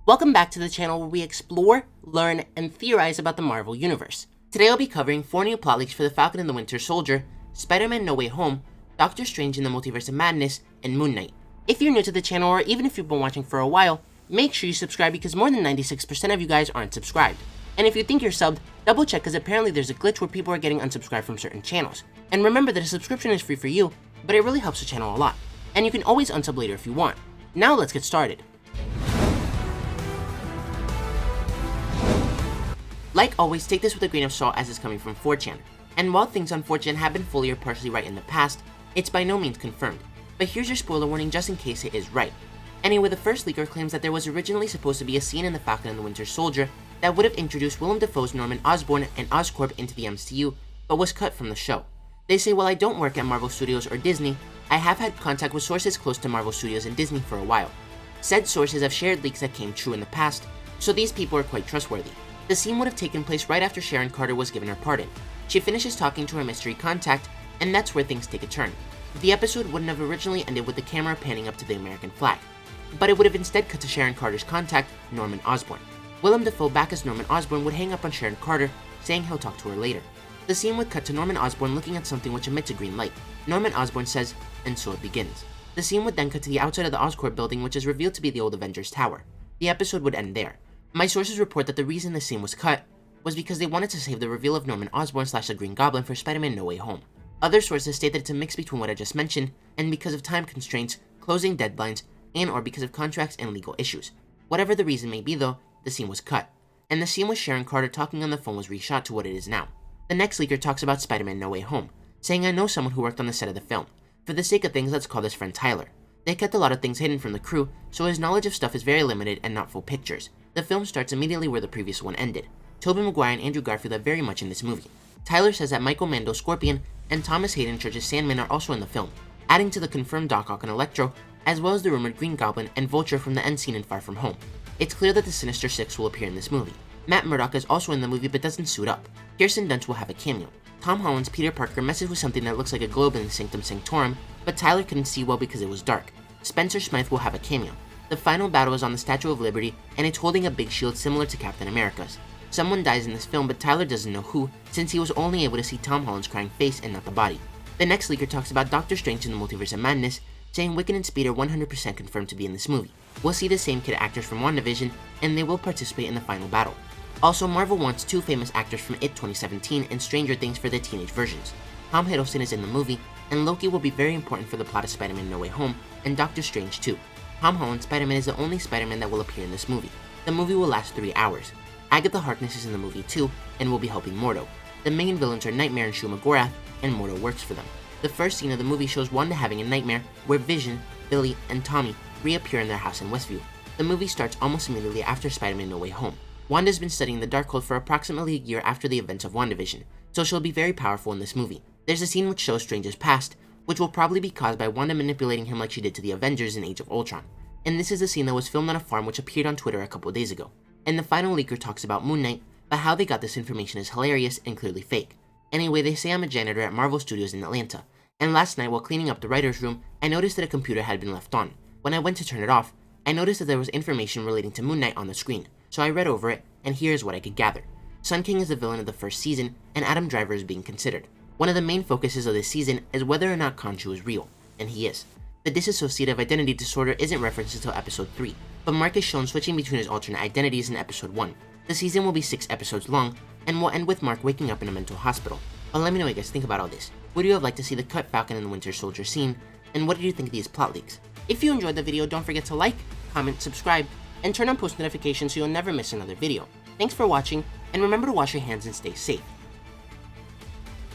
Welcome back to the channel where we explore, learn, and theorize about the Marvel Universe. Today I'll be covering 4 new plot leaks for the Falcon and the Winter Soldier, Spider-Man No Way Home, Doctor Strange in the Multiverse of Madness, and Moon Knight. If you're new to the channel, or even if you've been watching for a while, make sure you subscribe because more than 96% of you guys aren't subscribed. And if you think you're subbed, double check because apparently there's a glitch where people are getting unsubscribed from certain channels. And remember that a subscription is free for you, but it really helps the channel a lot. And you can always unsub later if you want. Now let's get started. Like always, take this with a grain of salt as it's coming from 4chan. And while things on 4chan have been fully or partially right in the past, it's by no means confirmed. But here's your spoiler warning just in case it is right. Anyway, the first leaker claims that there was originally supposed to be a scene in the Falcon and the Winter Soldier that would have introduced Willem Dafoe's Norman Osborn and Oscorp into the MCU, but was cut from the show. They say, while I don't work at Marvel Studios or Disney, I have had contact with sources close to Marvel Studios and Disney for a while. Said sources have shared leaks that came true in the past, so these people are quite trustworthy. The scene would have taken place right after Sharon Carter was given her pardon. She finishes talking to her mystery contact, and that's where things take a turn. The episode wouldn't have originally ended with the camera panning up to the American flag, but it would have instead cut to Sharon Carter's contact, Norman Osborn. Willem Dafoe back as Norman Osborn would hang up on Sharon Carter, saying he'll talk to her later. The scene would cut to Norman Osborn looking at something which emits a green light. Norman Osborn says, and so it begins. The scene would then cut to the outside of the Oscorp building, which is revealed to be the old Avengers Tower. The episode would end there. My sources report that the reason the scene was cut was because they wanted to save the reveal of Norman Osborn / the Green Goblin for Spider-Man No Way Home. Other sources state that it's a mix between what I just mentioned and because of time constraints, closing deadlines, and or because of contracts and legal issues. Whatever the reason may be though, the scene was cut. And the scene with Sharon Carter talking on the phone was reshot to what it is now. The next leaker talks about Spider-Man No Way Home, saying I know someone who worked on the set of the film. For the sake of things, let's call this friend Tyler. They kept a lot of things hidden from the crew, so his knowledge of stuff is very limited and not full pictures. The film starts immediately where the previous one ended. Tobey Maguire and Andrew Garfield are very much in this movie. Tyler says that Michael Mando's Scorpion and Thomas Hayden Church's Sandman are also in the film, adding to the confirmed Doc Ock and Electro, as well as the rumored Green Goblin and Vulture from the end scene in Far From Home. It's clear that the Sinister Six will appear in this movie. Matt Murdock is also in the movie but doesn't suit up. Kirsten Dunst will have a cameo. Tom Holland's Peter Parker messes with something that looks like a globe in the Sanctum Sanctorum, but Tyler couldn't see well because it was dark. Spencer Smythe will have a cameo. The final battle is on the Statue of Liberty, and it's holding a big shield similar to Captain America's. Someone dies in this film, but Tyler doesn't know who, since he was only able to see Tom Holland's crying face and not the body. The next leaker talks about Doctor Strange in the Multiverse of Madness, saying Wiccan and Speed are 100% confirmed to be in this movie. We'll see the same kid actors from WandaVision, and they will participate in the final battle. Also, Marvel wants 2 famous actors from It 2017 and Stranger Things for their teenage versions. Tom Hiddleston is in the movie, and Loki will be very important for the plot of Spider-Man No Way Home, and Doctor Strange too. Tom Holland's Spider-Man is the only Spider-Man that will appear in this movie. The movie will last 3 hours. Agatha Harkness is in the movie too, and will be helping Mordo. The main villains are Nightmare and Shuma-Gorath, and Mordo works for them. The first scene of the movie shows Wanda having a nightmare where Vision, Billy, and Tommy reappear in their house in Westview. The movie starts almost immediately after Spider-Man No Way Home. Wanda's been studying the Darkhold for approximately a year after the events of WandaVision, so she'll be very powerful in this movie. There's a scene which shows Strange's past, which will probably be caused by Wanda manipulating him like she did to the Avengers in Age of Ultron. And this is a scene that was filmed on a farm which appeared on Twitter a couple days ago. And the final leaker talks about Moon Knight, but how they got this information is hilarious and clearly fake. Anyway, they say I'm a janitor at Marvel Studios in Atlanta, and last night while cleaning up the writer's room, I noticed that a computer had been left on. When I went to turn it off, I noticed that there was information relating to Moon Knight on the screen, so I read over it, and here's what I could gather. Sun King is the villain of the first season, and Adam Driver is being considered. One of the main focuses of this season is whether or not Khonshu is real, and he is. The dissociative identity disorder isn't referenced until episode 3, but Mark is shown switching between his alternate identities in episode 1. The season will be 6 episodes long, and will end with Mark waking up in a mental hospital. But let me know what you guys think about all this. Would you have liked to see the cut Falcon and the Winter Soldier scene, and what did you think of these plot leaks? If you enjoyed the video, don't forget to like, comment, subscribe, and turn on post notifications so you'll never miss another video. Thanks for watching, and remember to wash your hands and stay safe.